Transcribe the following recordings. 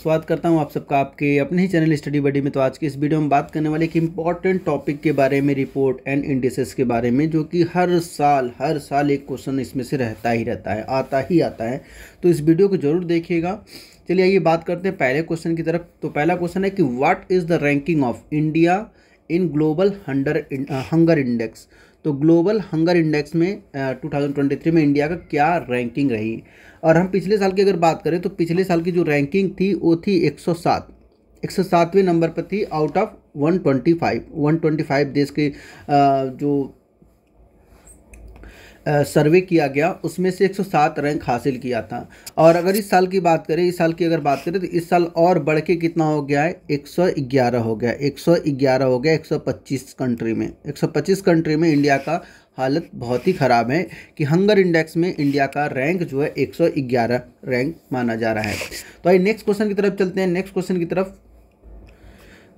स्वागत करता हूं आप सबका आपके अपने ही चैनल स्टडी बडी में। तो आज की इस वीडियो में बात करने वाले एक इम्पॉर्टेंट टॉपिक के बारे में, रिपोर्ट एंड इंडिसेस के बारे में, जो कि हर साल एक क्वेश्चन इसमें से रहता ही रहता है, आता है। तो इस वीडियो को जरूर देखिएगा। चलिए आइए बात करते हैं पहले क्वेश्चन की तरफ। तो पहला क्वेश्चन है कि what is the ranking of India in global hunger index. तो ग्लोबल हंगर इंडेक्स में 2023 में इंडिया का क्या रैंकिंग रही। और हम पिछले साल की अगर बात करें तो पिछले साल की जो रैंकिंग थी वो थी 107वें नंबर पर थी आउट ऑफ 125 देश के जो सर्वे किया गया उसमें से 107 रैंक हासिल किया था। और अगर इस साल की बात करें, तो इस साल और बढ़ के कितना हो गया है, 111 हो गया 125 कंट्री में। 125 कंट्री में इंडिया का हालत बहुत ही ख़राब है कि हंगर इंडेक्स में इंडिया का रैंक जो है 111 रैंक माना जा रहा है। तो आइए नेक्स्ट क्वेश्चन की तरफ चलते हैं।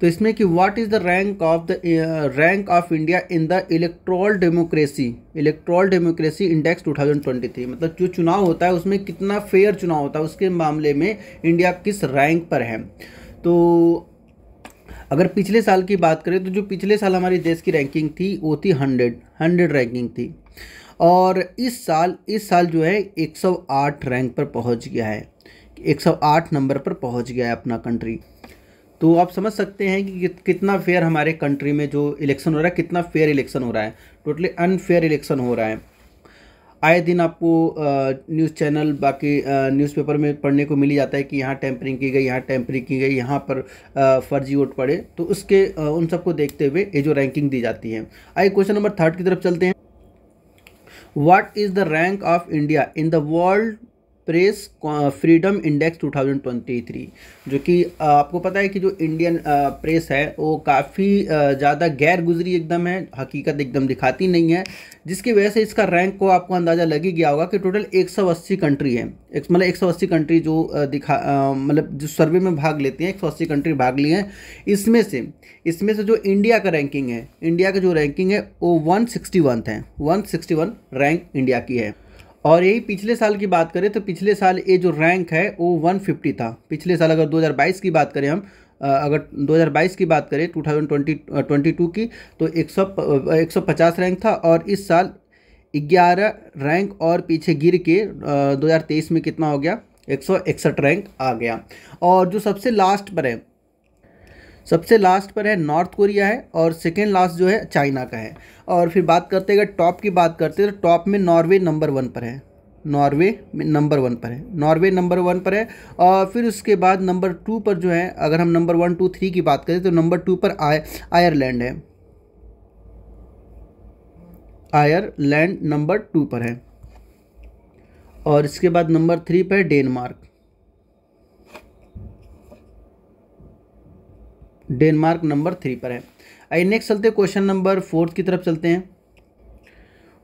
तो इसमें कि what is the rank of India in the electoral democracy index 2023। मतलब जो चुनाव होता है उसमें कितना फेयर चुनाव होता है, उसके मामले में इंडिया किस रैंक पर है। तो अगर पिछले साल की बात करें तो जो पिछले साल हमारी देश की रैंकिंग थी वो थी 100 रैंकिंग थी। और इस साल जो है 108 रैंक पर पहुंच गया है, 108 नंबर पर पहुंच गया है अपना कंट्री। तो आप समझ सकते हैं कि कितना फेयर हमारे कंट्री में जो इलेक्शन हो रहा है, कितना फेयर इलेक्शन हो रहा है। टोटली अनफेयर इलेक्शन हो रहा है। आए दिन आपको न्यूज़ चैनल बाकी न्यूज़पेपर में पढ़ने को मिल जाता है कि यहाँ टेम्परिंग की गई, यहाँ पर फर्जी वोट पड़े। तो उसके उन सबको देखते हुए ये जो रैंकिंग दी जाती है। आइए क्वेश्चन नंबर 3 की तरफ चलते हैं। What is the rank of India in the world press freedom index 2023। जो कि आपको पता है कि जो इंडियन प्रेस है वो काफ़ी ज़्यादा गैर गुजरी एकदम है, हकीकत एकदम दिखाती नहीं है, जिसकी वजह से इसका रैंक को आपको अंदाज़ा लग ही गया होगा कि टोटल 180 कंट्री है। मतलब 180 कंट्री जो मतलब जो सर्वे में भाग लेती हैं, 180 कंट्री भाग लिए हैं। इसमें से जो इंडिया का रैंकिंग है, इंडिया का जो रैंकिंग है वो 161 है। 161 रैंक इंडिया की है। और यही पिछले साल की बात करें तो पिछले साल ये जो रैंक है वो 150 था। पिछले साल अगर 2022 की बात करें हम, अगर 2022 की बात करें 2022 की, तो 150 रैंक था। और इस साल 11 रैंक और पीछे गिर के 2023 में कितना हो गया, 161 रैंक आ गया। और जो सबसे लास्ट पर है नॉर्थ कोरिया है, और सेकेंड लास्ट जो है चाइना का है। और फिर बात करते हैं, अगर टॉप की बात करते हैं तो टॉप में नॉर्वे नंबर 1 पर है। नॉर्वे नंबर 1 पर है। और फिर उसके बाद नंबर 2 पर जो है, अगर हम नंबर 1, 2, 3 की बात करें तो नंबर 2 पर आयरलैंड है। आयरलैंड नंबर 2 पर है। और इसके बाद नंबर 3 पर डेनमार्क नंबर 3 पर है। आइए नेक्स्ट चलते हैं, क्वेश्चन नंबर 4 की तरफ चलते हैं।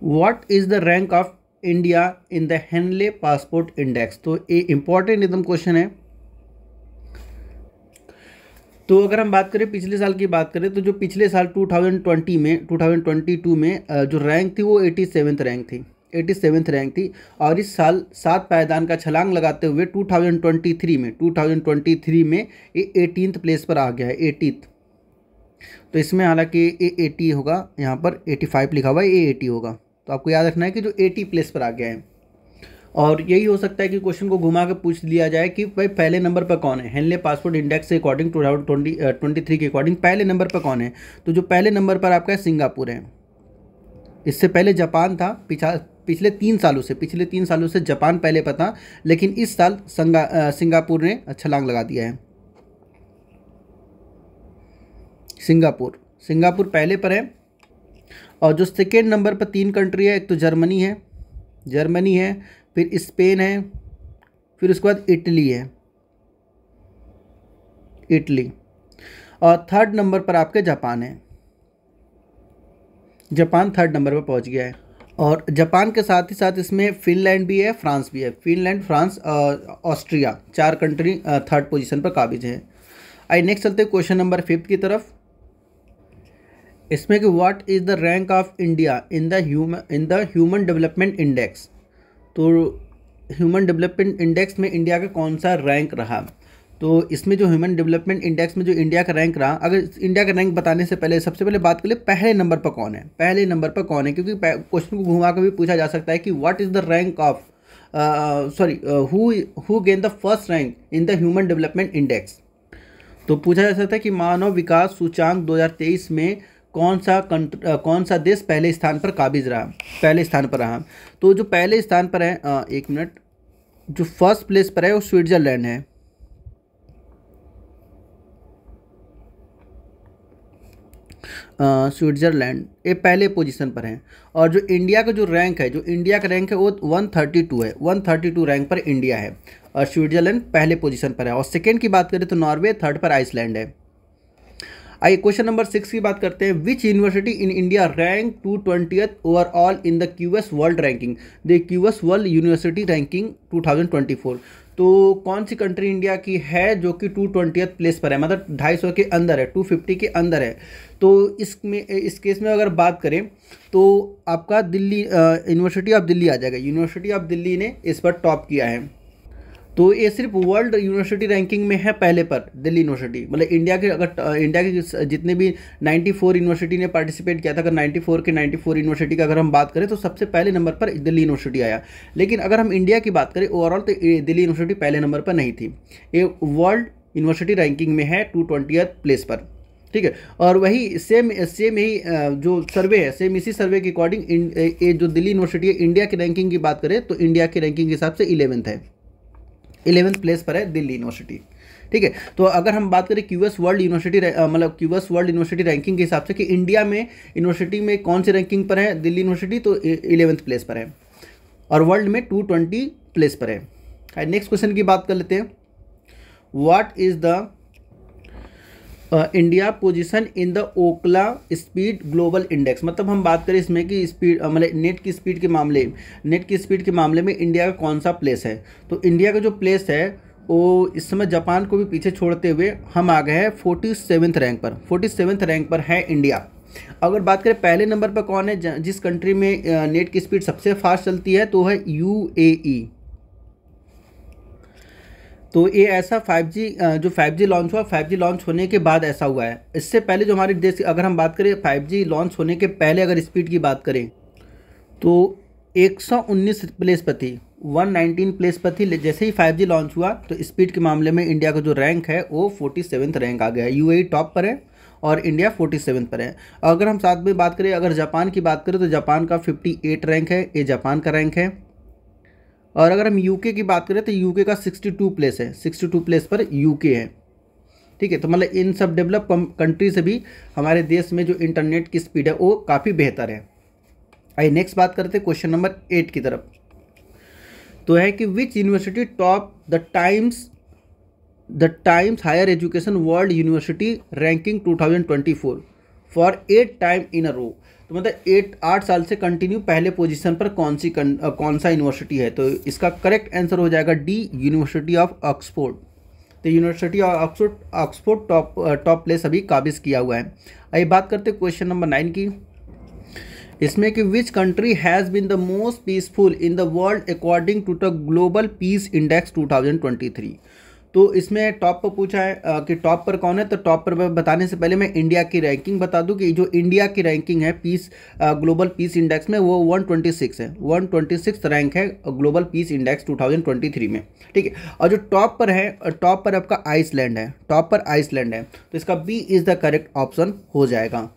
What is the rank of India in the Henley passport index. तो ये इंपॉर्टेंट एकदम क्वेश्चन है। तो अगर हम बात करें पिछले साल की बात करें तो जो पिछले साल 2022 में जो रैंक थी वो 87th रैंक थी। और इस साल 7 पायदान का छलांग लगाते हुए 2023 में ये 18th प्लेस पर आ गया है, 80th। तो इसमें हालांकि ये 80 होगा, यहाँ पर 85 लिखा हुआ है, ये 80 होगा। तो आपको याद रखना है कि जो 80 प्लेस पर आ गया है। और यही हो सकता है कि क्वेश्चन को घुमा के पूछ लिया जाए कि भाई पहले नंबर पर कौन है। हेनले पासपोर्ट इंडेक्स के अकॉर्डिंग 2023 के अकॉर्डिंग पहले नंबर पर कौन है। तो जो पहले नंबर पर आपका सिंगापुर है। इससे पहले जापान था। पिछले 3 सालों से जापान पहले पर था, लेकिन इस साल सिंगापुर ने छलांग लगा दिया है। सिंगापुर पहले पर है। और जो सेकेंड नंबर पर 3 कंट्री है, एक तो जर्मनी है, फिर स्पेन है, फिर उसके बाद इटली। और थर्ड नंबर पर आपके जापान है। जापान थर्ड नंबर पर पहुंच गया है। और जापान के साथ ही साथ इसमें फिनलैंड भी है, फ्रांस भी है। Finland, France, Austria, 4 country third position पर काबिज है। आइए नेक्स्ट चलते हैं क्वेश्चन नंबर 5 की तरफ। इसमें कि what is the rank of India in the human development index. तो ह्यूमन डेवलपमेंट इंडेक्स में इंडिया का कौन सा रैंक रहा। तो इसमें जो ह्यूमन डेवलपमेंट इंडेक्स में जो इंडिया का रैंक रहा, अगर इंडिया का रैंक बताने से पहले सबसे पहले बात करें पहले नंबर पर कौन है, पहले नंबर पर कौन है, क्योंकि क्वेश्चन को घुमा कर भी पूछा जा सकता है कि what is the rank of who gain the first rank in the human development index. तो पूछा जा सकता है कि मानव विकास सूचांक 2023 में कौन सा देश पहले स्थान पर काबिज रहा, पहले स्थान पर रहा। तो जो पहले स्थान पर है, एक मिनट, जो फर्स्ट प्लेस पर है वो स्विट्जरलैंड है। स्विट्जरलैंड ये पहले पोजीशन पर है। और जो इंडिया का जो रैंक है, जो इंडिया का रैंक है वो 132 है, 132 रैंक पर इंडिया है और स्विट्जरलैंड पहले पोजीशन पर है। और सेकेंड की बात करें तो नॉर्वे, थर्ड पर आइसलैंड है। आइए क्वेश्चन नंबर 6 की बात करते हैं। Which university in India rank 220th overall in the QS world ranking, the QS world university ranking 2024। तो कौन सी कंट्री इंडिया की है जो कि 220th प्लेस पर है, मतलब 250 के अंदर है, 250 के अंदर है। तो इस केस में अगर बात करें तो आपका दिल्ली, यूनिवर्सिटी ऑफ दिल्ली आ जाएगा। यूनिवर्सिटी ऑफ दिल्ली ने इस पर टॉप किया है। तो ये सिर्फ वर्ल्ड यूनिवर्सिटी रैंकिंग में है पहले पर दिल्ली यूनिवर्सिटी, मतलब इंडिया के, अगर इंडिया के जितने भी 94 यूनिवर्सिटी ने पार्टिसिपेट किया था, अगर 94 यूनिवर्सिटी का अगर हम बात करें तो सबसे पहले नंबर पर दिल्ली यूनिवर्सिटी आया। लेकिन अगर हम इंडिया की बात करें ओवरऑल तो दिल्ली यूनिवर्सिटी पहले नंबर पर नहीं थी, ये वर्ल्ड यूनिवर्सिटी रैंकिंग में है 220th प्लेस पर। ठीक है, और वही सेम ही जो सर्वे है, सेम इसी सर्वे के अकॉर्डिंग ये जो दिल्ली यूनिवर्सिटी है, इंडिया की रैंकिंग की बात करें तो इंडिया की रैंकिंग के हिसाब से 11th है, 11th प्लेस पर है दिल्ली यूनिवर्सिटी। ठीक है, तो अगर हम बात करें क्यूएस वर्ल्ड यूनिवर्सिटी, मतलब क्यूएस वर्ल्ड यूनिवर्सिटी रैंकिंग के हिसाब से कि इंडिया में यूनिवर्सिटी में कौन सी रैंकिंग पर है दिल्ली यूनिवर्सिटी, तो 11th प्लेस पर है और वर्ल्ड में 220 प्लेस पर है। नेक्स्ट क्वेश्चन की बात कर लेते हैं। What is the India position in the ओकला speed global index, मतलब हम बात करें इसमें कि स्पीड, मतलब नेट की स्पीड के मामले में इंडिया का कौन सा प्लेस है। तो इंडिया का जो प्लेस है वो इस समय जापान को भी पीछे छोड़ते हुए हम आ गए हैं 47th रैंक पर, 47th रैंक पर है इंडिया। अगर बात करें पहले नंबर पर कौन है, जिस कंट्री में नेट की स्पीड सबसे फास्ट चलती है, तो है यूएई। तो ये ऐसा 5G जो 5G लॉन्च हुआ, 5G लॉन्च होने के बाद ऐसा हुआ है। इससे पहले जो हमारे देश, अगर हम बात करें 5G लॉन्च होने के पहले अगर स्पीड की बात करें तो 119 प्लेस पर थी, 119 प्लेस पर थी। जैसे ही 5G लॉन्च हुआ तो स्पीड के मामले में इंडिया का जो रैंक है वो 47th रैंक आ गया है। यूएई टॉप पर है और इंडिया 47th पर है। अगर हम साथ में बात करें, अगर जापान की बात करें तो जापान का 58 रैंक है, ये जापान का रैंक है। और अगर हम यूके की बात करें तो यूके का 62 प्लेस है, 62 प्लेस पर यूके है। ठीक है, तो मतलब इन सब डेवलप कंट्री से भी हमारे देश में जो इंटरनेट की स्पीड है वो काफ़ी बेहतर है। आइए नेक्स्ट बात करते हैं क्वेश्चन नंबर 8 की तरफ। तो है कि which university top the Times higher education world university ranking 2024 for 8 time in a row. तो मतलब 8 साल से कंटिन्यू पहले पोजीशन पर कौन सा यूनिवर्सिटी है। तो इसका करेक्ट आंसर हो जाएगा डी, यूनिवर्सिटी ऑफ ऑक्सफोर्ड। तो university of Oxford top place अभी काबिज किया हुआ है। आइए बात करते हैं क्वेश्चन नंबर 9 की। इसमें कि which country has been the most peaceful in the world according to the global peace index 2023। तो इसमें टॉप पर पूछा है कि टॉप पर कौन है। तो टॉप पर बताने से पहले मैं इंडिया की रैंकिंग बता दूं कि जो इंडिया की रैंकिंग है पीस ग्लोबल पीस इंडेक्स में वो 126 है, 126 रैंक है ग्लोबल पीस इंडेक्स 2023 में। ठीक है, और जो टॉप पर है, टॉप पर आपका आइसलैंड है, टॉप पर आइसलैंड है। तो इसका B is the correct option हो जाएगा।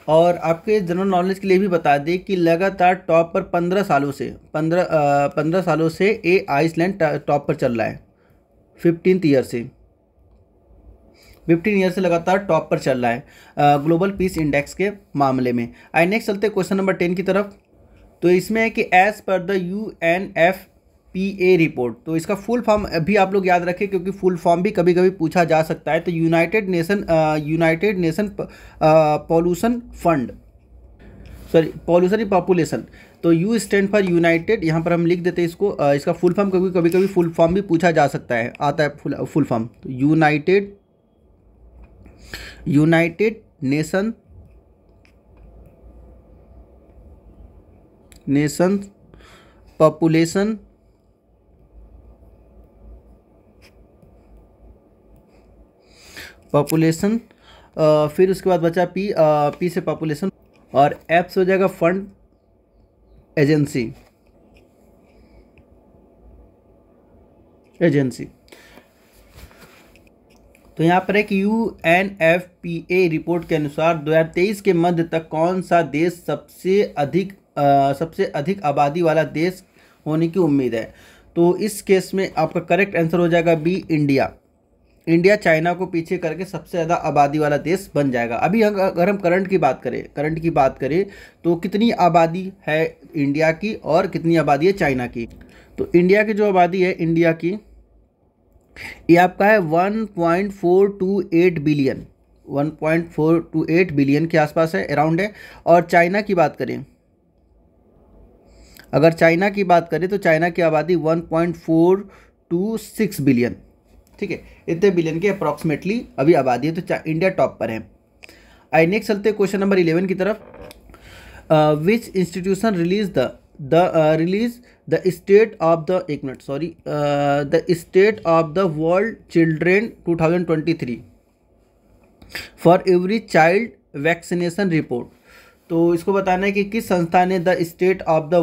और आपके जनरल नॉलेज के लिए भी बता दें कि लगातार टॉप पर 15 सालों से ये आइसलैंड टॉप पर चल रहा है, 15 ईयर से लगातार टॉप पर चल रहा है ग्लोबल पीस इंडेक्स के मामले में। आई नेक्स्ट चलते हैं क्वेश्चन नंबर 10 की तरफ। तो इसमें है कि as per the UNFPA report, तो इसका फुल फॉर्म अभी आप लोग याद रखें क्योंकि फुल फॉर्म भी कभी कभी पूछा जा सकता है। तो United nation pollution fund, sorry pollution population, तो यू स्टैंड फॉर यूनाइटेड, यहाँ पर हम लिख देते हैं इसको। इसका फुल फॉर्म कभी फुल फॉर्म भी पूछा जा सकता है, आता है फुल फॉर्म। तो यूनाइटेड नेशन पॉपुलेशन पॉपुलेशन, फिर उसके बाद बचा पी, पी से पॉपुलेशन, और एफ से हो जाएगा फंड एजेंसी, तो यहाँ पर एक UNFPA रिपोर्ट के अनुसार 2023 के मध्य तक कौन सा देश सबसे अधिक आबादी वाला देश होने की उम्मीद है। तो इस केस में आपका करेक्ट आंसर हो जाएगा बी, इंडिया। इंडिया चाइना को पीछे करके सबसे ज़्यादा आबादी वाला देश बन जाएगा। अभी अगर हम करंट की बात करें तो कितनी आबादी है इंडिया की और कितनी आबादी है चाइना की। तो इंडिया की जो आबादी है इंडिया की, ये आपका है 1.428 बिलियन, 1.428 बिलियन के आसपास है, अराउंड है। और चाइना की बात करें, अगर चाइना की बात करें तो चाइना की आबादी 1.426 बिलियन, ठीक है, इतने बिलियन के अप्रॉक्सीमेटली अभी आबादी है। तो इंडिया टॉप पर है। आई नेक्स्ट चलते हैं क्वेश्चन नंबर 11 की तरफ। Which institution release the state of the, एक मिनट sorry, the state of the world children 2023 for every child vaccination report. तो इसको बताना है कि किस संस्था ने the state of the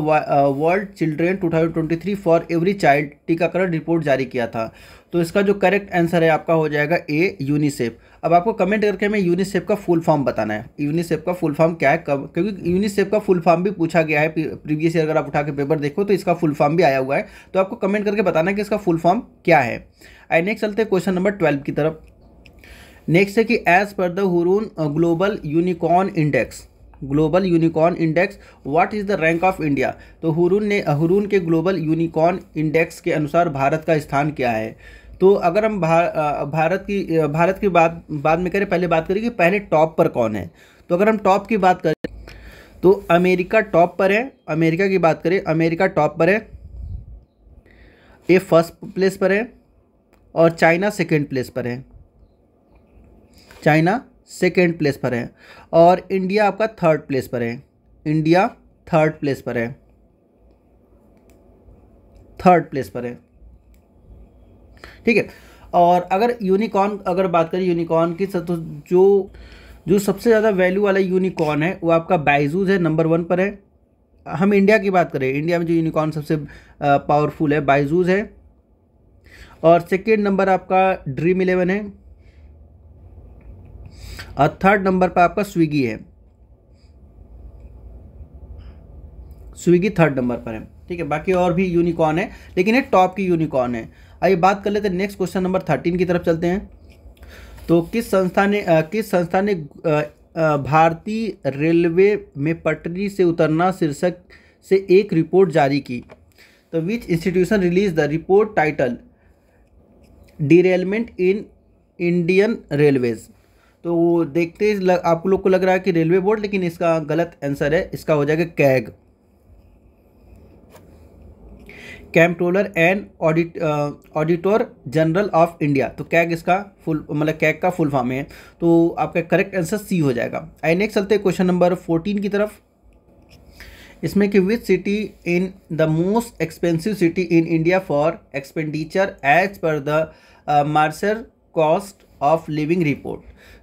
world children 2023 for every child टीकाकरण रिपोर्ट जारी किया था। तो इसका जो करेक्ट आंसर है आपका हो जाएगा ए, यूनिसेफ। अब आपको कमेंट करके हमें यूनिसेफ का फुल फॉर्म बताना है। यूनिसेफ का फुल फॉर्म क्या है, कब, क्योंकि यूनिसेफ का फुल फॉर्म भी पूछा गया है प्रीवियस ईयर, अगर आप उठा के पेपर देखो तो इसका फुल फॉर्म भी आया हुआ है। तो आपको कमेंट करके बताना है कि इसका फुल फॉर्म क्या है। आई नेक्स्ट चलते हैं क्वेश्चन नंबर 12 की तरफ। नेक्स्ट है कि as per the Hurun global unicorn index what is the rank of India. तो हुरून के ग्लोबल यूनिकॉर्न इंडेक्स के अनुसार भारत का स्थान क्या है। तो अगर हम भारत की बाद में करें, पहले बात करें कि पहले टॉप पर कौन है। तो अगर हम टॉप की बात करें तो अमेरिका टॉप पर है। अमेरिका की बात करें, अमेरिका टॉप पर है, ये फर्स्ट प्लेस पर है, और चाइना सेकेंड प्लेस पर है, चाइना सेकेंड प्लेस पर है, और इंडिया आपका थर्ड प्लेस पर है, इंडिया थर्ड प्लेस पर है, ठीक है। और अगर बात करें यूनिकॉर्न की, तो जो सबसे ज़्यादा वैल्यू वाला यूनिकॉर्न है वो आपका बाइजूस है, नंबर 1 पर है। हम इंडिया की बात करें, इंडिया में जो यूनिकॉर्न सबसे पावरफुल है बाइजूस है, और सेकेंड नंबर आपका ड्रीम 11 है, और थर्ड नंबर पर आपका स्विगी है, स्विगी थर्ड नंबर पर है, ठीक है। बाकी और भी यूनिकॉर्न है, लेकिन ये टॉप की यूनिकॉर्न है। आइए बात कर लेते हैं नेक्स्ट क्वेश्चन नंबर 13 की तरफ चलते हैं। तो किस संस्था ने भारतीय रेलवे में पटरी से उतरना शीर्षक से एक रिपोर्ट जारी की। तो विच institution release the report title derailment in Indian railways. तो देखते आप लोग को लग रहा है कि रेलवे बोर्ड, लेकिन इसका गलत आंसर है, इसका हो जाएगा CAG, controller and auditor general of India. तो कैग इसका कैग का फुल फॉर्म है। तो आपका करेक्ट आंसर सी हो जाएगा। आई नेक्स्ट चलते हैं क्वेश्चन नंबर 14 की तरफ। इसमें कि which city in the most expensive city in India for expenditure as per the Mercer cost of living report.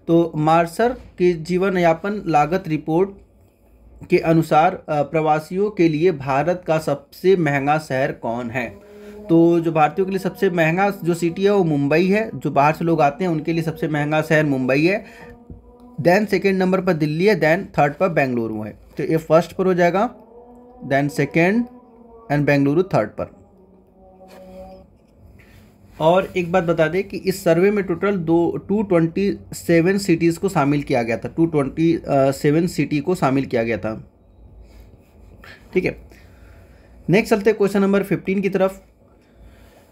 तो मार्शर की जीवन यापन लागत रिपोर्ट के अनुसार प्रवासियों के लिए भारत का सबसे महंगा शहर कौन है। तो जो भारतीयों के लिए सबसे महंगा जो सिटी है वो मुंबई है। जो बाहर से लोग आते हैं उनके लिए सबसे महंगा शहर मुंबई है, देन सेकेंड नंबर पर दिल्ली है, देन थर्ड पर बेंगलुरु है। तो ये फर्स्ट पर हो जाएगा, then second and Bengaluru third पर। और एक बात बता दें कि इस सर्वे में टोटल 227 सिटीज़ को शामिल किया गया था, 227 सिटी को शामिल किया गया था, ठीक है। नेक्स्ट चलते हैं क्वेश्चन नंबर 15 की तरफ।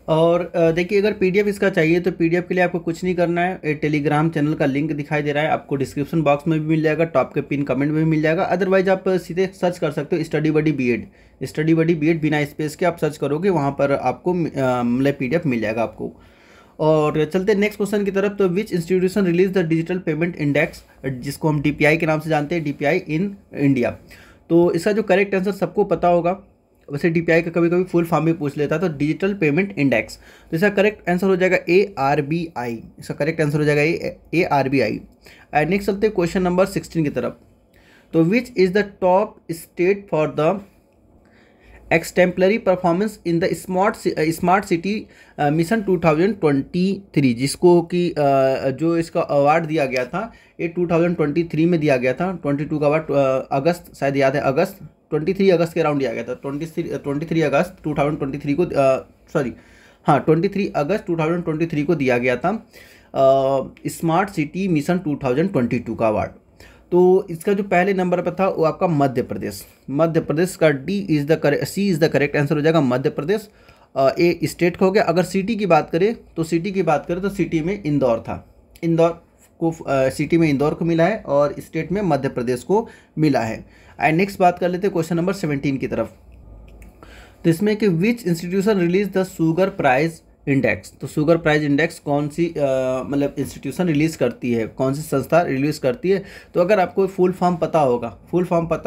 और देखिए, अगर पीडीएफ इसका चाहिए तो पीडीएफ के लिए आपको कुछ नहीं करना है, एक टेलीग्राम चैनल का लिंक दिखाई दे रहा है, आपको डिस्क्रिप्शन बॉक्स में भी मिल जाएगा, टॉप के पिन कमेंट में भी मिल जाएगा। अदरवाइज आप सीधे सर्च कर सकते हो स्टडी बडी बीएड बिना स्पेस के आप सर्च करोगे, वहाँ पर आपको मतलब पीडीएफ मिल जाएगा आपको। और चलते नेक्स्ट क्वेश्चन की तरफ। तो विच institution release the digital payment index, जिसको हम डीपीआई के नाम से जानते हैं, डीपीआई इन इंडिया। तो इसका जो करेक्ट आंसर सबको पता होगा, वैसे डीपीआई का कभी कभी फुल फॉर्म भी पूछ लेता है, तो डिजिटल पेमेंट इंडेक्स। तो इसका करेक्ट आंसर हो जाएगा ARBI। इसका करेक्ट आंसर हो जाएगा ARBI। नेक्स्ट चलते हैं क्वेश्चन नंबर 16 की तरफ। तो which is the top state for the exemplary performance in the smart city mission 2023, जिसको कि जो इसका अवार्ड दिया गया था ये 2023 में दिया गया था। 22 का अवार्ड अगस्त, शायद याद है, अगस्त 23 अगस्त के अराउंड दिया गया था। 23 अगस्त 2023 को, सॉरी हाँ 23 अगस्त 2023 को दिया गया था स्मार्ट सिटी मिशन 2022 का अवार्ड। तो इसका जो पहले नंबर पर था वो आपका मध्य प्रदेश। मध्य प्रदेश का सी इज़ द करेक्ट आंसर हो जाएगा मध्य प्रदेश। ए स्टेट का हो गया। अगर सिटी की बात करें तो सिटी में इंदौर था। इंदौर को सिटी में इंदौर को मिला है और स्टेट में मध्य प्रदेश को मिला है। एंड नेक्स्ट बात कर लेते हैं क्वेश्चन नंबर 17 की तरफ। तो इसमें कि विच institution release the sugar price index. तो शुगर प्राइस इंडेक्स कौन सी मतलब इंस्टीट्यूशन रिलीज़ करती है, कौन सी संस्था रिलीज़ करती है। तो अगर आपको फुल फॉर्म पता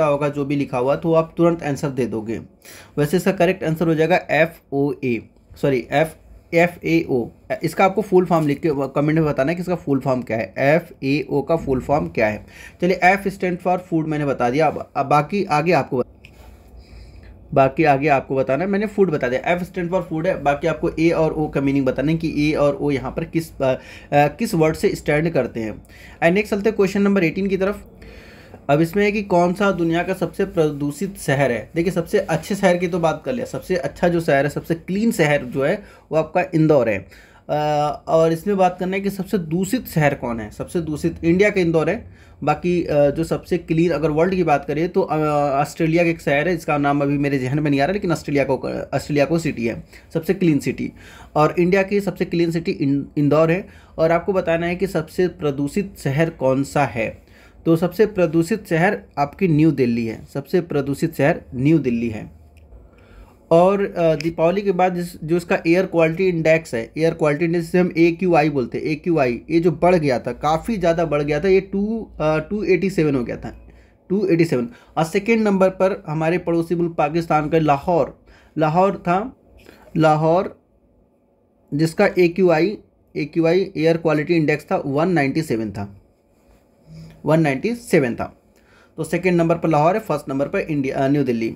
होगा जो भी लिखा हुआ, तो आप तुरंत आंसर दे दोगे। वैसे इसका करेक्ट आंसर हो जाएगा FAO। इसका आपको फुल फॉर्म लिख के कमेंट में बताना है कि इसका फुल फॉर्म क्या है। FAO का फुल फॉर्म क्या है। चलिए, F स्टैंड फॉर फूड मैंने बता दिया। अब बाकी आगे आपको बताना है। मैंने फूड बता दिया, F स्टैंड फॉर फूड है। बाकी आपको A और O का मीनिंग बताना है कि A और O यहाँ पर किस वर्ड से स्टैंड करते हैं। एंड नेक्स्ट चलते हैं क्वेश्चन नंबर 18 की तरफ। अब इसमें है कि कौन सा दुनिया का सबसे प्रदूषित शहर है। देखिए, सबसे अच्छे शहर की तो बात कर लिया। सबसे अच्छा जो शहर है, सबसे क्लीन शहर जो है वो आपका इंदौर है। और इसमें बात करना है कि सबसे दूषित शहर कौन है। सबसे दूषित इंडिया का इंदौर है। बाकी जो सबसे क्लीन अगर वर्ल्ड की बात करें तो ऑस्ट्रेलिया का एक शहर है, इसका नाम अभी मेरे जहन में नहीं आ रहा, लेकिन ऑस्ट्रेलिया को सिटी है सबसे क्लीन सिटी। और इंडिया की सबसे क्लीन सिटी इंदौर है। और आपको बताना है कि सबसे प्रदूषित शहर कौन सा है। तो सबसे प्रदूषित शहर आपकी न्यू दिल्ली है। सबसे प्रदूषित शहर न्यू दिल्ली है। और दीपावली के बाद जो इसका एयर क्वालिटी इंडेक्स है, एयर क्वालिटी इंडेक्स जिसे हम AQI बोलते हैं, AQI, ये जो बढ़ गया था, काफ़ी ज़्यादा बढ़ गया था। ये 287 हो गया था, 287। और सेकेंड नंबर पर हमारे पड़ोसी मुल्क पाकिस्तान का लाहौर था। लाहौर जिसका AQI एयर क्वालिटी इंडेक्स था 197 था। तो सेकेंड नंबर पर लाहौर है, फर्स्ट नंबर पर न्यू दिल्ली।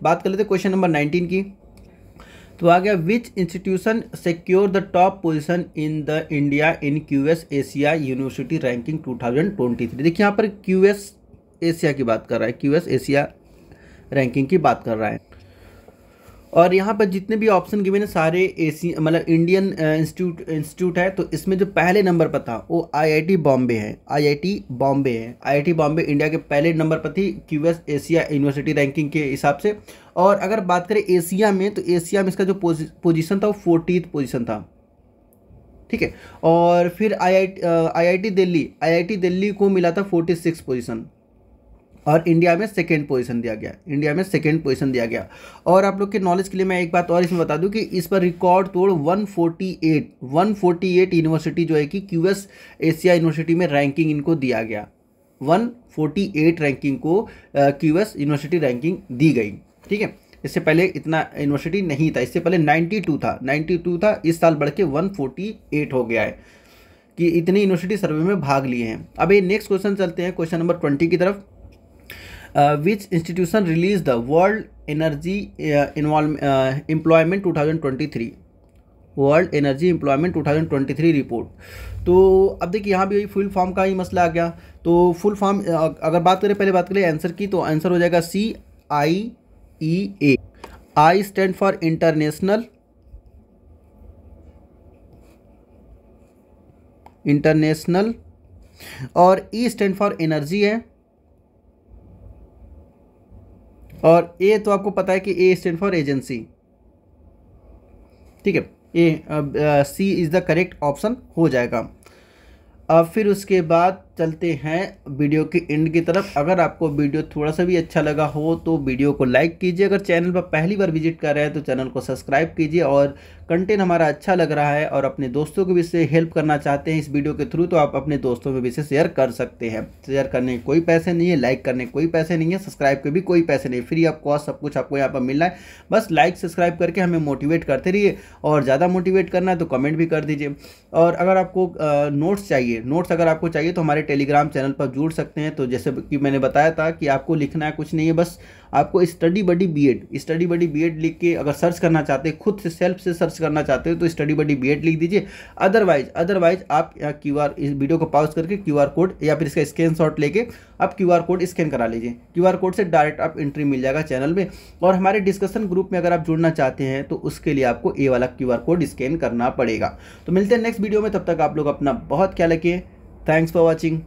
बात कर लेते हैं क्वेश्चन नंबर 19 की। तो आ गया, विच institution secure the top position in the India in QS Asia university ranking 2023। देखिए यहाँ पर QS एशिया की बात कर रहा है, QS एशिया रैंकिंग की बात कर रहा है। और यहाँ पर जितने भी ऑप्शन गिवन है सारे मतलब इंडियन इंस्टीट्यूट है। तो इसमें जो पहले नंबर पर था वो IIT बॉम्बे है। IIT बॉम्बे इंडिया के पहले नंबर पर थी QS एशिया यूनिवर्सिटी रैंकिंग के हिसाब से। और अगर बात करें एशिया में, तो एशिया में इसका जो पोजीशन था वो 40th पोजीशन था, ठीक है। और फिर IIT दिल्ली को मिला था 46 पोजीशन। और इंडिया में सेकेंड पोजीशन दिया गया। और आप लोग के नॉलेज के लिए मैं एक बात और इसमें बता दूं कि इस पर रिकॉर्ड तोड़ 148 यूनिवर्सिटी जो है कि QS एशिया यूनिवर्सिटी में रैंकिंग इनको दिया गया। 148 रैंकिंग को QS यूनिवर्सिटी रैंकिंग दी गई, ठीक है। इससे पहले इतना यूनिवर्सिटी नहीं था, इससे पहले 92 था। इस साल बढ़ के 148 हो गया है कि इतनी यूनिवर्सिटी सर्वे में भाग लिए हैं। अब ये नेक्स्ट क्वेश्चन चलते हैं क्वेश्चन नंबर 20 की तरफ। Which institution released the World Energy Employment 2023 world energy employment 2023 report. तो अब देखिए यहाँ भी फुल फॉर्म का ही मसला आ गया। तो फुल फॉर्म अगर पहले बात करें आंसर की, तो आंसर हो जाएगा CIEA। I stand for international, और E स्टैंड फॉर एनर्जी है। और ए तो आपको पता है कि ए स्टैंड फॉर एजेंसी, ठीक है। C is the correct option हो जाएगा। अब फिर उसके बाद चलते हैं वीडियो के एंड की तरफ। अगर आपको वीडियो थोड़ा सा भी अच्छा लगा हो तो वीडियो को लाइक कीजिए। अगर चैनल पर पहली बार विजिट कर रहे हैं तो चैनल को सब्सक्राइब कीजिए। और कंटेंट हमारा अच्छा लग रहा है और अपने दोस्तों को भी इससे हेल्प करना चाहते हैं इस वीडियो के थ्रू, तो आप अपने दोस्तों में भी इसे शेयर कर सकते हैं। शेयर करने के कोई पैसे नहीं है, लाइक करने के कोई पैसे नहीं है, सब्सक्राइब के भी कोई पैसे नहीं, फ्री ऑफ कॉस्ट सब कुछ आपको यहाँ पर मिल रहा है। बस लाइक सब्सक्राइब करके हमें मोटिवेट करते रहिए, और ज़्यादा मोटिवेट करना है तो कमेंट भी कर दीजिए। और अगर आपको नोट्स चाहिए, नोट्स अगर आपको चाहिए तो हमारे टेलीग्राम चैनल पर जुड़ सकते हैं। तो जैसे कि मैंने बताया था कि आपको लिखना है कुछ नहीं है, बस आपको स्टडी बडी बीएड लिख के अगर सर्च करना चाहते हैं, खुद से सेल्फ से सर्च करना चाहते हो तो स्टडी बडी बीएड लिख दीजिए। अदरवाइज आप क्यूआर, इस वीडियो को पॉज करके क्यूआर कोड या फिर इसका स्क्रीनशॉट लेके आप क्यूआर कोड स्कैन करा लीजिए। क्यूआर कोड से डायरेक्ट आप एंट्री मिल जाएगा चैनल में। और हमारे डिस्कशन ग्रुप में अगर आप जुड़ना चाहते हैं तो उसके लिए आपको ये वाला क्यूआर कोड स्कैन करना पड़ेगा। तो मिलते हैं नेक्स्ट वीडियो में, तब तक आप लोग अपना बहुत ख्याल रखिए। Thanks for watching.